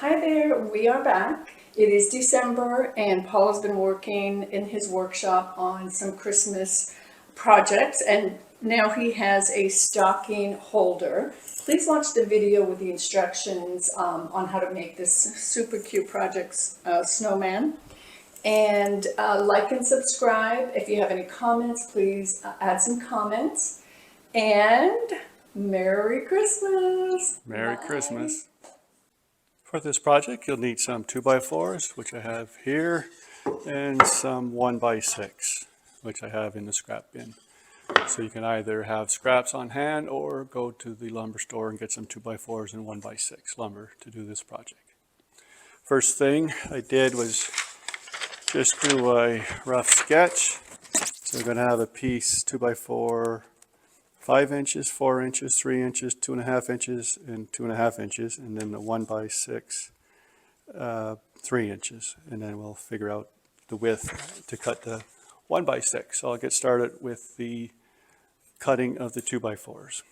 Hi there, we are back. It is December and Paul has been working in his workshop on some Christmas projects and now he has a stocking holder. Please watch the video with the instructions on how to make this super cute project snowman. And like and subscribe. If you have any comments, please add some comments. And Merry Christmas! Merry Bye. Christmas. For this project, you'll need some 2x4s, which I have here, and some 1x6, which I have in the scrap bin. So you can either have scraps on hand or go to the lumber store and get some 2x4s and 1x6 lumber to do this project. First thing I did was just do a rough sketch. So we're going to have a piece 2x4, 5 inches, 4 inches, 3 inches, 2.5 inches, and 2.5 inches, and then the 1x6, 3 inches, and then we'll figure out the width to cut the 1x6. So I'll get started with the cutting of the 2x4s.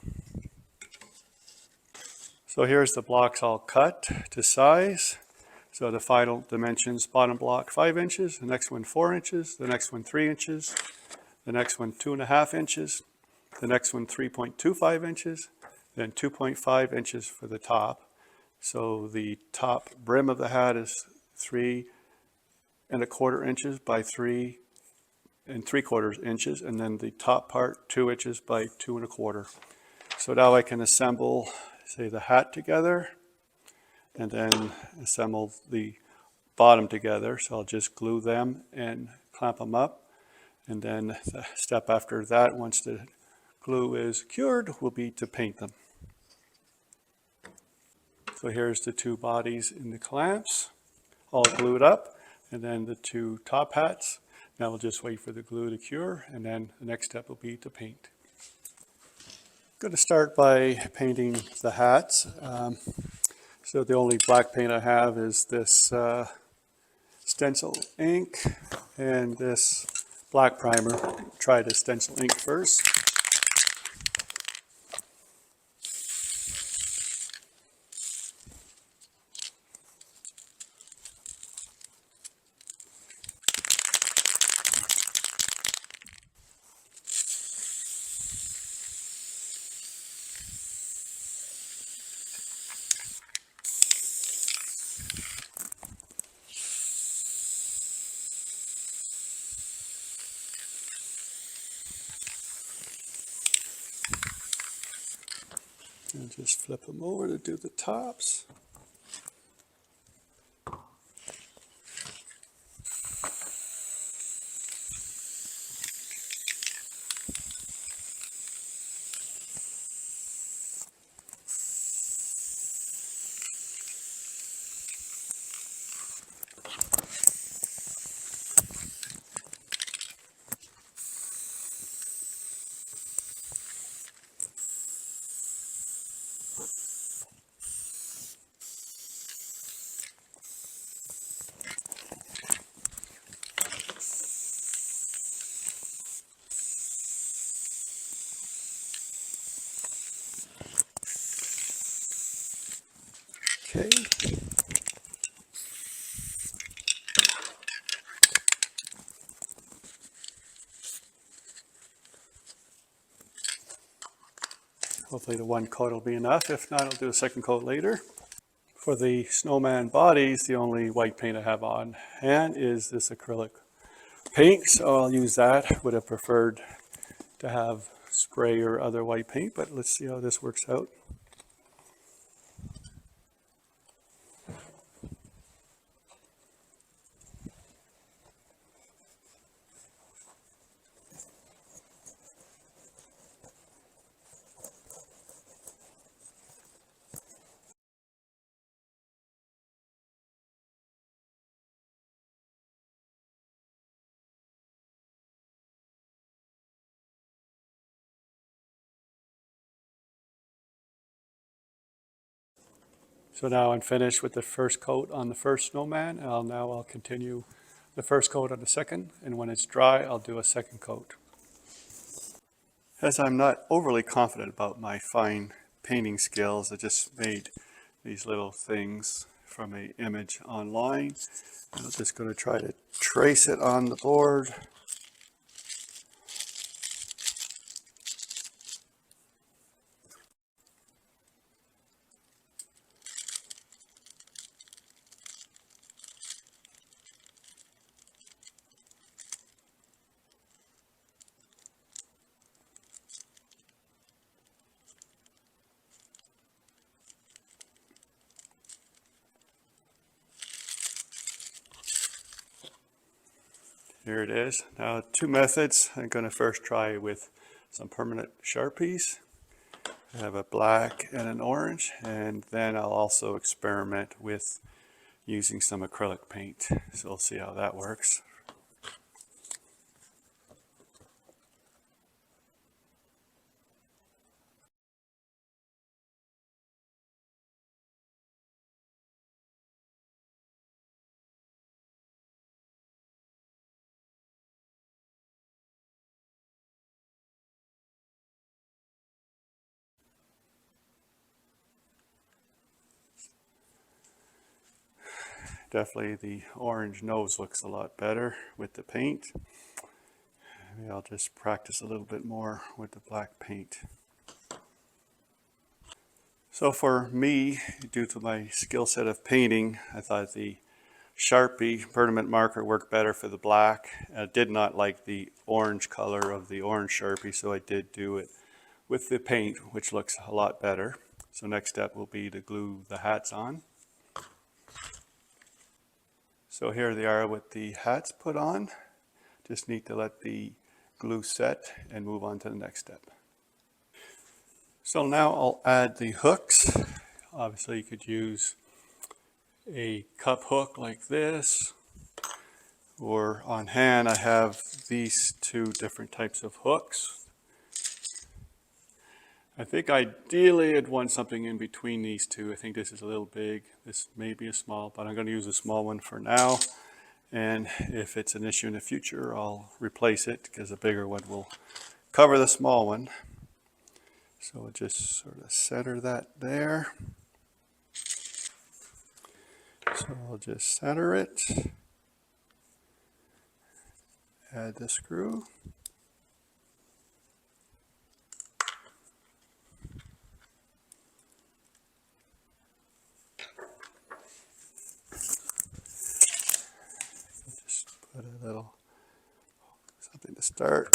So here's the blocks I'll cut to size. So the final dimensions: bottom block 5 inches, the next one 4 inches, the next one 3 inches, the next one 2.5 inches, the next one 3.25 inches, then 2.5 inches for the top. So the top brim of the hat is 3.25 inches by 3.75 inches, and then the top part 2 inches by 2.25. So now I can assemble, say, the hat together, and then assemble the bottom together. So I'll just glue them and clamp them up, and then the step after that, once the glue is cured, will be to paint them. So here's the two bodies in the clamps, all glued up, and then the two top hats. Now we'll just wait for the glue to cure, and then the next step will be to paint. I'm going to start by painting the hats. So the only black paint I have is this stencil ink and this black primer. Try the stencil ink first. And just flip them over to do the tops. Okay. Hopefully the one coat will be enough. If not, I'll do a second coat later. For the snowman bodies, the only white paint I have on hand is this acrylic paint, so I'll use that. Would have preferred to have spray or other white paint, but let's see how this works out. So now I'm finished with the first coat on the first snowman. Now I'll continue the first coat on the second, and when it's dry, I'll do a second coat. As I'm not overly confident about my fine painting skills, I just made these little things from an image online. I'm just going to try to trace it on the board. Here it is. Now, two methods. I'm going to first try with some permanent Sharpies. I have a black and an orange, and then I'll also experiment with using some acrylic paint. So we'll see how that works. Definitely the orange nose looks a lot better with the paint. Maybe I'll just practice a little bit more with the black paint. So for me, due to my skill set of painting, I thought the Sharpie permanent marker worked better for the black. I did not like the orange color of the orange Sharpie, so I did do it with the paint, which looks a lot better. So next step will be to glue the hats on. So here they are with the hats put on. Just need to let the glue set and move on to the next step. So now I'll add the hooks. Obviously you could use a cup hook like this, or on hand I have these two different types of hooks. I think ideally I'd want something in between these two. I think this is a little big. This may be a small, but I'm going to use a small one for now. And if it's an issue in the future, I'll replace it because a bigger one will cover the small one. So we'll just sort of center that there. So I'll just center it. Add the screw. Just put a little something to start.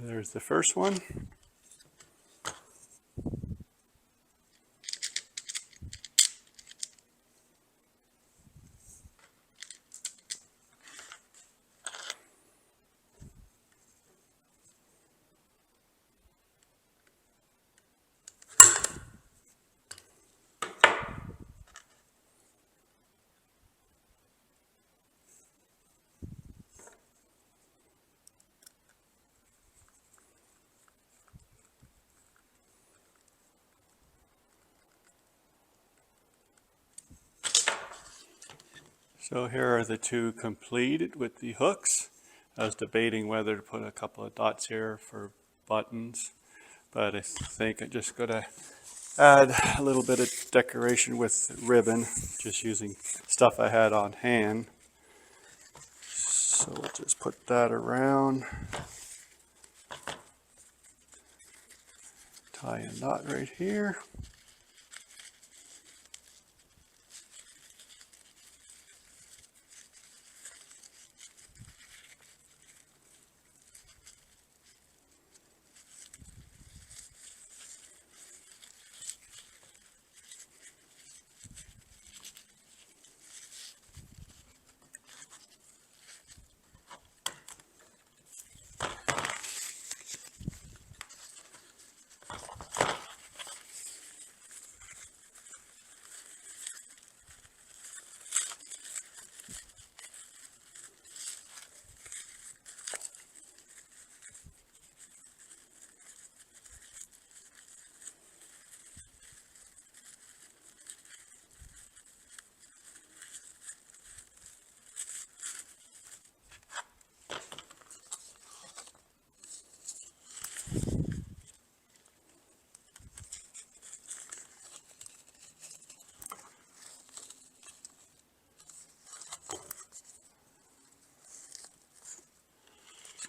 There's the first one. So here are the two completed with the hooks. I was debating whether to put a couple of dots here for buttons, but I think I'm just going to add a little bit of decoration with ribbon, just using stuff I had on hand. So we'll just put that around. Tie a knot right here.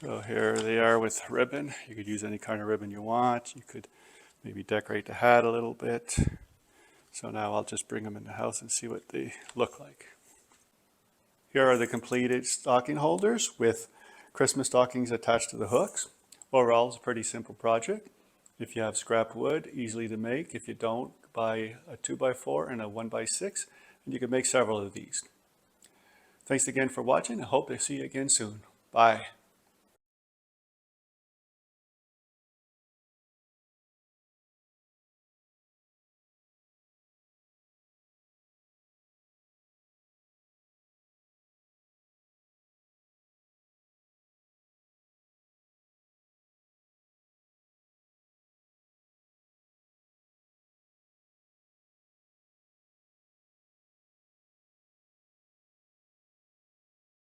So here they are with ribbon. You could use any kind of ribbon you want. You could maybe decorate the hat a little bit. So now I'll just bring them in the house and see what they look like. Here are the completed stocking holders with Christmas stockings attached to the hooks. Overall, it's a pretty simple project. If you have scrap wood, easily to make. If you don't, buy a 2x4 and a 1x6, and you can make several of these. Thanks again for watching. I hope to see you again soon. Bye.